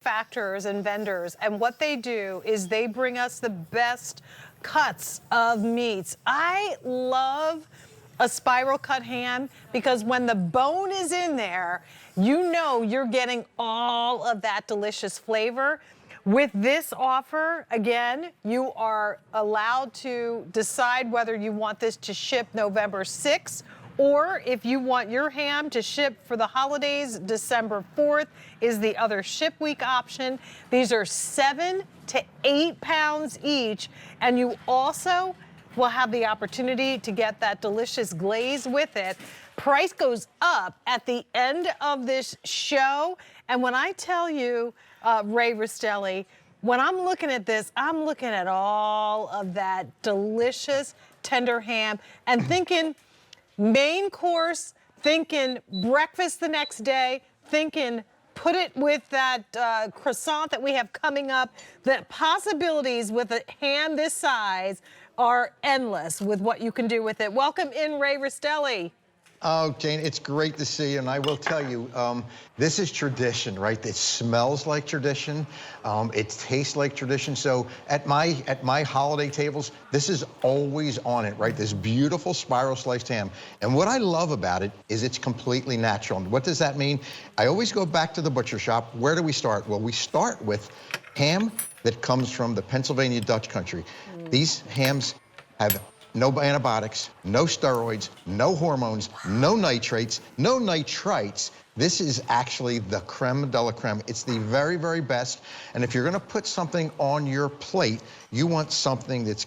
manufacturers and vendors, and what they do is they bring us the best cuts of meats. I love a spiral cut ham because when the bone is in there, you know you're getting all of that delicious flavor. With this offer, again, you are allowed to decide whether you want this to ship November 6th, or if you want your ham to ship for the holidays, December 4th is the other ship week option. These are 7 to 8 pounds each, and you also will have the opportunity to get that delicious glaze with it. Price goes up at the end of this show, and when I tell you, Ray Rastelli, when I'm looking at this, I'm looking at all of that delicious tender ham and thinking main course, thinking breakfast the next day, thinking put it with that croissant that we have coming up. The possibilities with a ham this size are endless with what you can do with it. Welcome in, Ray Rastelli. Oh, Jane, it's great to see you, and I will tell you, this is tradition, right? It smells like tradition, it tastes like tradition. So at my holiday tables, this is always on it, right? This beautiful spiral sliced ham. And what I love about it is it's completely natural. And what does that mean? I always go back to the butcher shop. Where do we start? Well, we start with ham that comes from the Pennsylvania Dutch country. These hams have no antibiotics, no steroids, no hormones, no nitrates, no nitrites. This is actually the creme de la creme. It's the very, very best. And if you're gonna put something on your plate, you want something that's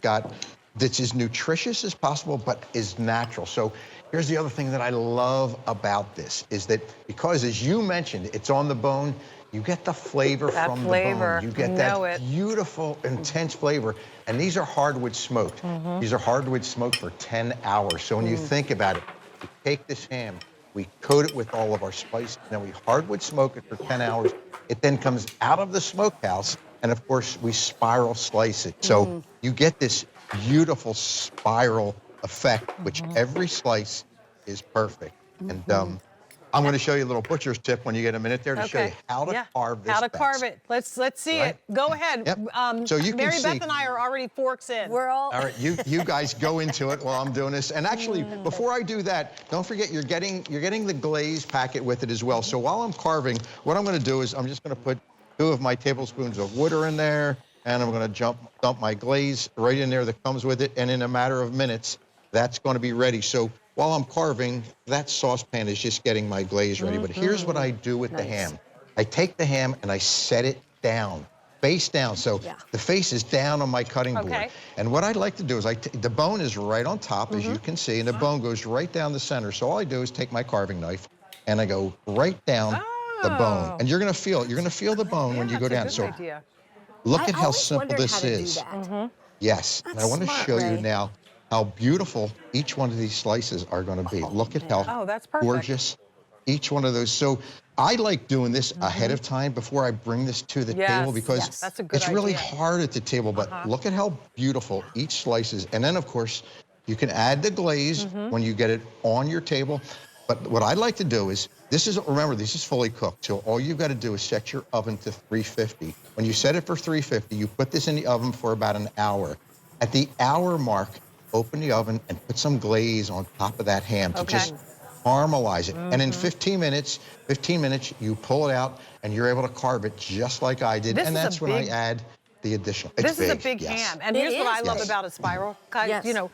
as nutritious as possible, but is natural. So here's the other thing that I love about this, is that because, as you mentioned, it's on the bone, you get the flavor from the bone. You get that beautiful, intense flavor. And these are hardwood smoked. These are hardwood smoked for 10 hours. So when you think about it, we take this ham, we coat it with all of our spices, and then we hardwood smoke it for 10 hours. It then comes out of the smokehouse, and of course, we spiral slice it. So you get this beautiful spiral effect, which every slice is perfect. And I'm going to show you a little butcher's tip when you get a minute there to show you how to carve this. How to carve it. Let's see it. Go ahead. So you can Mary see. Beth and I are already forks in. We're all right, you guys go into it while I'm doing this. And actually, before I do that, don't forget you're getting the glaze packet with it as well. So while I'm carving, what I'm going to do is I'm just going to put 2 of my tablespoons of water in there, and I'm going to dump my glaze right in there that comes with it. And in a matter of minutes, that's going to be ready. So while I'm carving, that saucepan is just getting my glaze ready. But here's what I do with the ham. I take the ham and I set it down, face down. So the face is down on my cutting board. And what I like to do is the bone is right on top, as you can see, and the bone goes right down the center. So all I do is take my carving knife and I go right down the bone. And you're gonna feel the bone when you go down. So look at how simple this is. Yes, and I want to show you now how beautiful each one of these slices are going to be. Look at how gorgeous each one of those. So I like doing this ahead of time before I bring this to the table, because it's really hard at the table, but look at how beautiful each slice is. And then, of course, you can add the glaze when you get it on your table. But what I like to do is, remember, this is fully cooked, so all you've got to do is set your oven to 350. When you set it for 350, you put this in the oven for about an hour. At the hour mark, open the oven and put some glaze on top of that ham to just caramelize it. And in 15 minutes, you pull it out and you're able to carve it just like I did. And that's when I add the additional. This is a big ham. And here's what I love about a spiral cut. You know,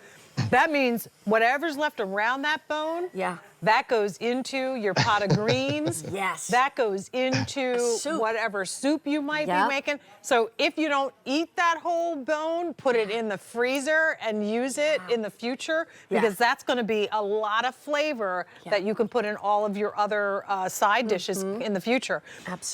that means whatever's left around that bone, that goes into your pot of greens. That goes into whatever soup you might be making. So if you don't eat that whole bone, put it in the freezer and use it in the future, because that's going to be a lot of flavor that you can put in all of your other side dishes in the future.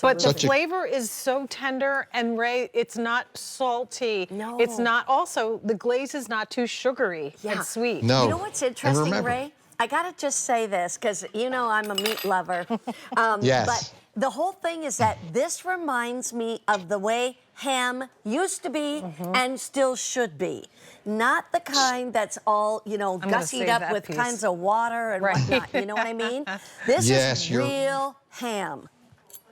But the flavor is so tender, and Ray, it's not salty. It's not, also, the glaze is not too sugary and sweet. You know what's interesting, Ray? I gotta just say this, because you know I'm a meat lover. But the whole thing is that this reminds me of the way ham used to be and still should be. Not the kind that's all, you know, gussied up with kinds of water and whatnot. You know what I mean? This is real ham.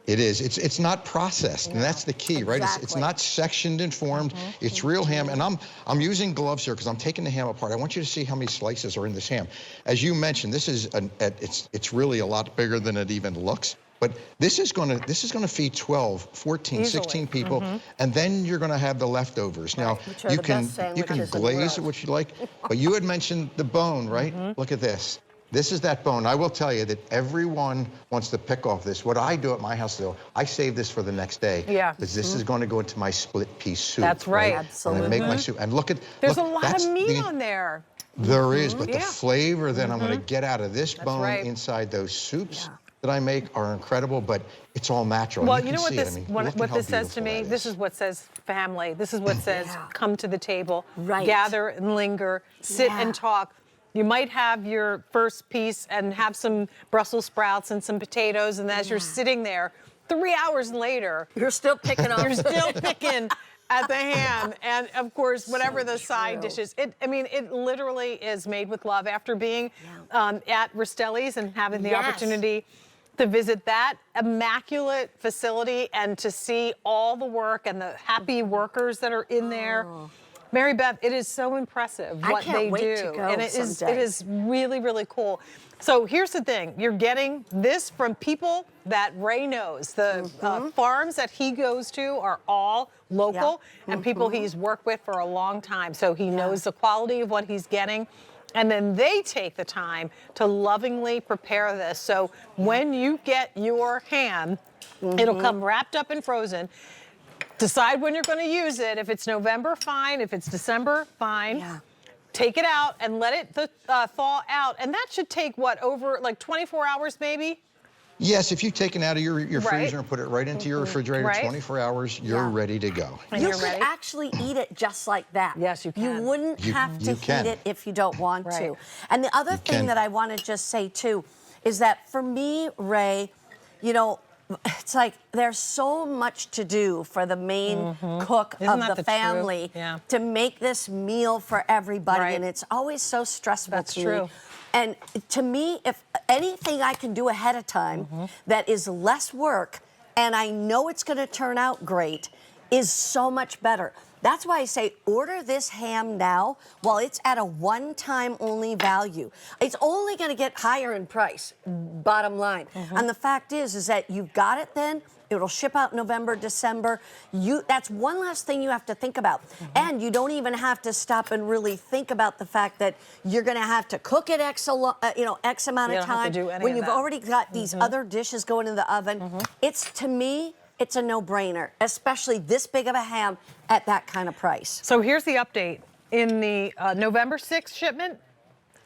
It is. It's not processed, and that's the key, right? Exactly. It's not sectioned and formed. It's real ham, and I'm using gloves here because I'm taking the ham apart. I want you to see how many slices are in this ham. As you mentioned, this is it's really a lot bigger than it even looks. But this is gonna feed 12, 14, Easily. 16 people, and then you're gonna have the leftovers. Now you can glaze it what you like, but you had mentioned the bone, right? Look at this. This is that bone. I will tell you that everyone wants to pick off this. What I do at my house, though, I save this for the next day. Yeah. Because this is going to go into my split piece soup. That's right. Absolutely. And I make my soup. And look at There's a lot of meat on there. There is, but the Yeah. flavor that I'm going to get out of this bone right. inside those soups that I make are incredible, but it's all natural. Well, you you know what can see this it. I mean, look at what how this says to beautiful me? that This is what says family. This is what says come to the table, Right. gather and linger, sit and talk. You might have your first piece and have some Brussels sprouts and some potatoes, and as you're sitting there, 3 hours later, You're still picking up. you're still picking at the ham, and of course, whatever the side dishes. I mean, it literally is made with love. After being at Rastelli's and having the opportunity to visit that immaculate facility and to see all the work and the happy workers that are in there. Mary Beth, it is so impressive what they do. And it is really, really cool. So here's the thing. You're getting this from people that Ray knows. The farms that he goes to are all local and people he's worked with for a long time. So he knows the quality of what he's getting. And then they take the time to lovingly prepare this. So when you get your ham, it'll come wrapped up and frozen. Decide when you're going to use it. If it's November, fine. If it's December, fine. Yeah. Take it out and let it thaw out. And that should take, what, over like 24 hours maybe? Yes, if you've taken out of your freezer and put it right into your refrigerator, 24 hours, you're ready to go. And you you're could ready? actually eat it just like that. Yes, you can. You wouldn't have to heat it if you don't want to. Right. And the other thing can. that I want to just say, too, is that for me, Ray, you know, it's like there's so much to do for the main cook Isn't of that the the truth? family Yeah. to make this meal for everybody. Right. And it's always so stressful That's to me. true. And to me, if anything I can do ahead of time that is less work and I know it's going to turn out great is so much better. That's why I say order this ham now while it's at a one-time only value. It's only going to get higher in price, bottom line. And the fact is that you've got it then. It'll ship out November, December. That's one last thing you have to think about. And you don't even have to stop and really think about the fact that you're going to have to cook it X amount of time when you've already got these other dishes going in the oven. It's, to me, it's a no-brainer, especially this big of a ham at that kind of price. So here's the update. In the November 6th shipment,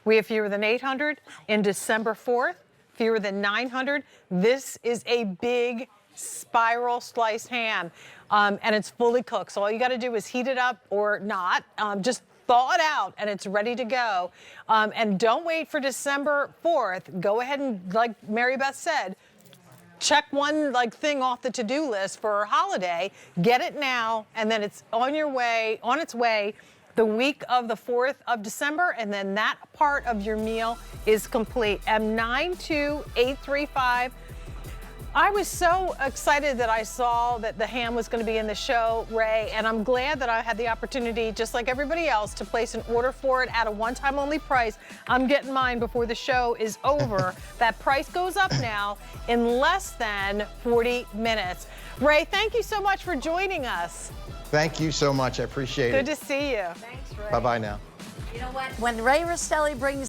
we have fewer than 800. In December 4th, fewer than 900. This is a big spiral sliced ham, and it's fully cooked. So all you got to do is heat it up or not. Just thaw it out, and it's ready to go. And don't wait for December 4th. Go ahead and, like Mary Beth said, check one thing off the to-do list for a holiday. Get it now, and then it's on its way the week of the 4th of December, and then that part of your meal is complete. M92835. I was so excited that I saw that the ham was going to be in the show, Ray, and I'm glad that I had the opportunity, just like everybody else, to place an order for it at a one-time only price. I'm getting mine before the show is over. That price goes up now in less than 40 minutes. Ray, thank you so much for joining us. Thank you so much. I appreciate it. Good to see you. Thanks, Ray. Bye-bye now. You know what? When Ray Rastelli brings